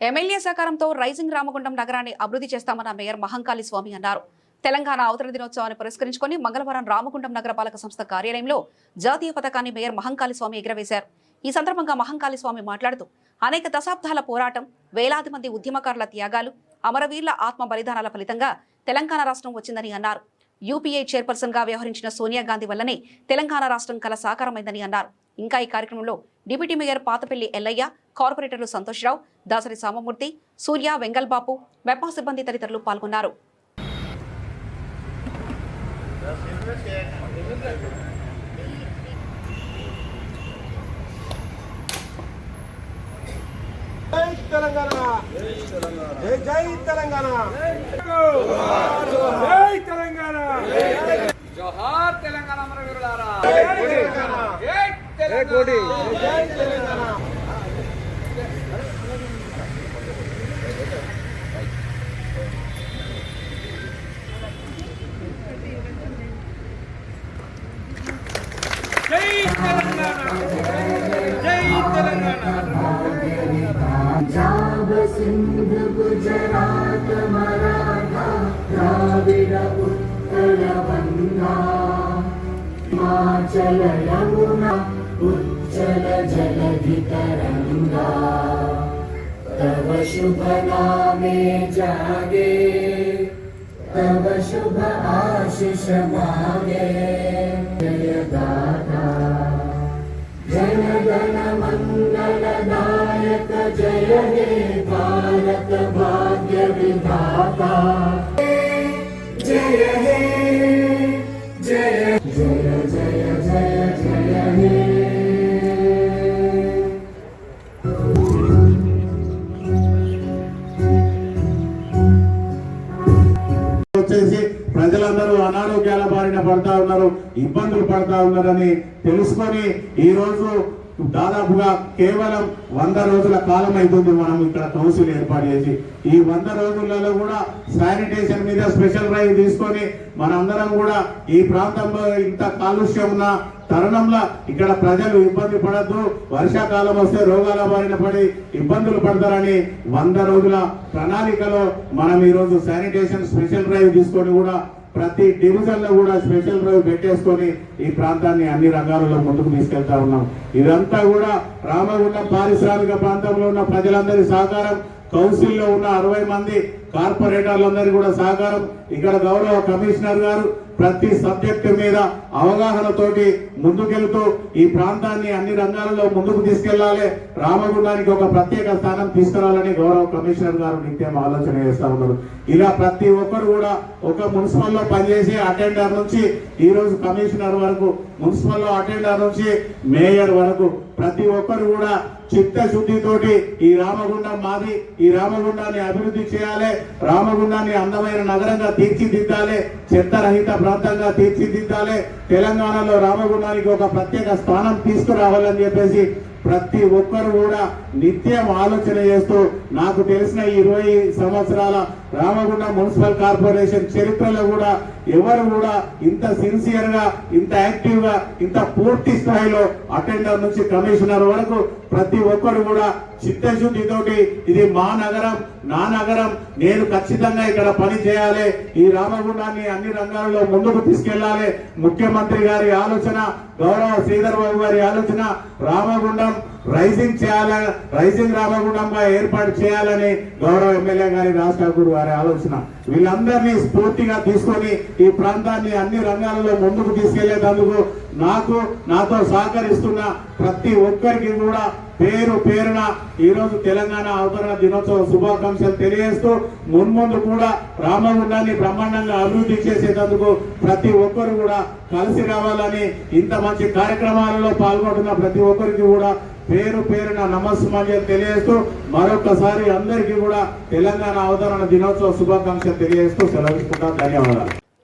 MLA సహకారంతో rising Ramagundam నగరాన్ని అభివృద్ధి చేస్తామన్న మేయర్ మహంకాళి స్వామి అన్నారు. తెలంగాణ అవతరణ దినోత్సవాన్ని పురస్కరించుకొని మంగళవారం రామగుండం నగరపాలక సంస్థ కార్యాలయంలో జాతీయ పతాకాన్ని మేయర్ మహంకాళి స్వామి ఎగురవేశారు. ఈ సందర్భంగా మహంకాళి స్వామి మాట్లాడుతూ అనేక దశాబ్దాల పోరాటం, వేలాది మంది ఉద్యమకారుల త్యాగాలు, అమరవీరుల ఆత్మ బలిదానాల ఫలితంగా తెలంగాణ రాష్ట్రం వచ్చిందని అన్నారు. యూపీఏ చైర్పర్సన్ గా వ్యవహరించిన సోనియా గాంధీ వల్లనే తెలంగాణ రాష్ట్రం కల సాకారమైందని అన్నారు. ఇంకా ఈ కార్యక్రమంలో డిప్యూటీ మేయర్ పాతపల్లి ఎల్లయ్య, కార్పొరేటర్లు సంతోష్రావు, దాసరి సామమూర్తి, సూర్య, వెంగల్బాపు, మెప్పా సిబ్బంది తదితరులు పాల్గొన్నారు. జోహార్ తెలంగాణ అమరవీరులారా. జై తెలంగాణ, జై తెలంగాణ. पंजाब सिंध गुजरात मराठा द्राविड उत्कल गंगा हिमाचल यमुना उज्जल जलधि तरंगा तव शुभ नामे जागे तव शुभ आशीष मागे जय दाता जन गण मंगलदायक जय हे भारत भाग्य विधाता जय हे जय जय जय जय जय हे ప్రజలందరూ అనారోగ్యాల బారిన పడతా ఉన్నారు, ఇబ్బందులు పడతా ఉన్నారని తెలుసుకొని ఈ రోజు దాదాపుగా కేవలం 100 రోజుల కాలం అవుతుంది మనం ఇక్కడ కౌన్సిల్ ఏర్పాటు చేసి. ఈ 100 రోజులలో కూడా శానిటేషన్ మీద స్పెషల్ డ్రైవ్ తీసుకొని మనందరం కూడా ఈ ప్రాంతంలో ఇంత కాలుష్యం ఉన్న తరుణంలో ఇక్కడ ప్రజలు ఇబ్బంది పడద్దు, వర్షాకాలం వస్తే రోగాల బారిన పడి ఇబ్బందులు పడతారని 100 రోజుల ప్రణాళికలో మనం ఈరోజు శానిటేషన్ స్పెషల్ డ్రైవ్ తీసుకొని కూడా ప్రతి డివిజన్ లో కూడా స్పెషల్ డ్రైవ్ పెట్టేసుకొని ఈ ప్రాంతాన్ని అన్ని రంగాలలో ముందుకు తీసుకెళ్తా ఉన్నాం. ఇదంతా కూడా రామగుండం పారిశ్రామిక ప్రాంతంలో ఉన్న ప్రజలందరి సహకారం, కౌన్సిల్లో ఉన్న 60 మంది కార్పొరేటర్లందరి కూడా సహకారం, ఇక్కడ గౌరవ కమిషనర్ గారు ప్రతి సబ్జెక్టు మీద అవగాహనతోటి ముందుకెళ్తూ ఈ ప్రాంతాన్ని అన్ని రంగాలలో ముందుకు తీసుకెళ్లాలి, రామగుండానికి ఒక ప్రత్యేక స్థానం తీసుకురావాలని గౌరవ కమిషనర్ గారు నిత్యం ఆలోచన చేస్తా ఉన్నారు. ఇలా ప్రతి ఒక్కరు కూడా ఒక మున్సిపల్ లో పనిచేసే అటెండర్ నుంచి ఈ రోజు కమిషనర్ వరకు, మున్సిపల్ లో అటెండర్ నుంచి మేయర్ వరకు ప్రతి ఒక్కరు కూడా చిత్తశుద్ధితోటి ఈ రామగుండం మాది, ఈ రామగుండాన్ని అభివృద్ధి చేయాలి, రామగుండాన్ని అందమైన నగరంగా తీర్చిదిద్దాలి, చెత్తరహిత ప్రాంతంగా తీర్చిదిద్దాలి, తెలంగాణలో రామగుండానికి ఒక ప్రత్యేక స్థానం తీసుకురావాలని చెప్పేసి ప్రతి ఒక్కరు కూడా నిత్యం ఆలోచన చేస్తూ నాకు తెలిసిన 20 సంవత్సరాల రామగుండం మున్సిపల్ కార్పొరేషన్ చరిత్రలో కూడా ఎవరు కూడా ఇంత సిన్సియర్ గా, ఇంత యాక్టివ్ గా, ఇంత పూర్తి స్థాయిలో అటెండర్ నుంచి కమిషనర్ వరకు ప్రతి ఒక్కరు కూడా చిత్తశుద్ధితోటి ఇది మా నగరం, నా నగరం, నేను ఖచ్చితంగా ఇక్కడ పని చేయాలి, ఈ రామగుండాన్ని అన్ని రంగాల్లో ముందుకు తీసుకెళ్లాలి. ముఖ్యమంత్రి గారి ఆలోచన, గౌరవ శ్రీధర్ బాబు గారి ఆలోచన రామగుండం రైజింగ్ చేయాలని, రైజింగ్ రామగుండంగా ఏర్పాటు చేయాలని గౌరవ ఎమ్మెల్యే గారి రాజ్ ఠాకూర్ గారి ఆలోచన. వీళ్ళందరినీ స్ఫూర్తిగా తీసుకొని ఈ ప్రాంతాన్ని అన్ని రంగాలలో ముందుకు తీసుకెళ్లేందుకు నాతో సహకరిస్తున్న ప్రతి ఒక్కరికి కూడా పేరు పేరున ఈ రోజు తెలంగాణ అవతరణ దినోత్సవ శుభాకాంక్షలు తెలియజేస్తూ మున్ముందు కూడా రామగుండాన్ని బ్రహ్మాండంగా అభివృద్ధి చేసేందుకు ప్రతి ఒక్కరు కూడా కలిసి రావాలని, ఇంత మంచి కార్యక్రమాలలో పాల్గొంటున్న ప్రతి ఒక్కరికి కూడా పేరు పేరున నమస్సుమాన్యాలు తెలియజేస్తూ మరొకసారి అందరికీ కూడా తెలంగాణ అవతరణ దినోత్సవ శుభాకాంక్షలు తెలియజేస్తూ సెలవుకుంటాం. ధన్యవాదాలు.